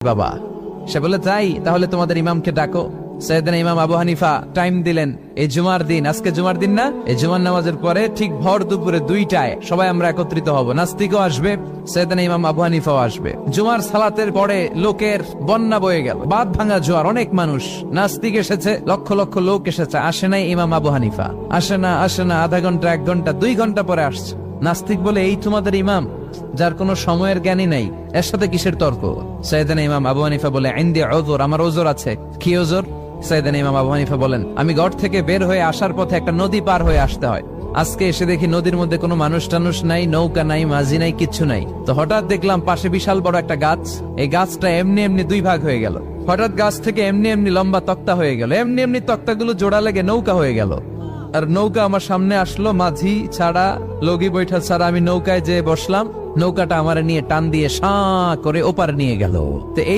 বাবা। সে বলে তাই, তাহলে তোমাদের ইমামকে ডাকো। সাইয়েদনা ইমাম আবু হানিফা টাইম দিলেন, এই জুমার দিন, আজকে জুমার দিন না, এই জুমার নামাজের পরে ঠিক ভর দুপুরে 2টায় সবাই আমরা একত্রিত হব। নাস্তিকও আসবে, সাইয়েদনা ইমাম আবু হানিফাও আসবে। জুমার সালাতের পরে লোকের বন্যা বয়ে গেল, বাঁধ ভাঙা জোয়ার, অনেক মানুষ। নাস্তিক এসেছে, লক্ষ লক্ষ লোক এসেছে, আসে নাই ইমাম আবু হানিফা। আসে না আধা ঘন্টা, 1 ঘন্টা, 2 ঘন্টা পরে আসছে। নাস্তিক বলে, এই তোমাদের ইমাম যার কোনো সময়ের জ্ঞানই নাই, এর সাথে কিসের তর্ক? সাইয়েদনা ইমাম আবু হানিফা বলে, ইনদি উযর, আমার ওজর আছে। কি ওজর? সাইয়েদনা ইমাম আবু হানিফা বলেন, আমি ঘর থেকে বের হয়ে আসার পথে একটা নদী পার হয়ে আসতে হয়। আজকে এসে দেখি নদীর মধ্যে কোনো মানুষ টানুষ নাই, নৌকা নাই, মাঝি নাই, কিচ্ছু নাই। তো হঠাৎ দেখলাম পাশে বিশাল বড় একটা গাছ, এই গাছটা এমনি এমনি 2 ভাগ হয়ে গেল। হঠাৎ গাছ থেকে এমনি এমনি লম্বা তক্তা হয়ে গেল, এমনি এমনি তক্তাগুলো জোড়া লেগে নৌকা হয়ে গেল। আর নৌকা আমার সামনে আসলো, মাঝি ছাড়া, লগি বৈঠা ছাড়া। আমি নৌকায় যেয়ে বসলাম, নৌকাটা আমার নিয়ে টান দিয়ে সাঁ করে ওপারে নিয়ে গেল। তো এই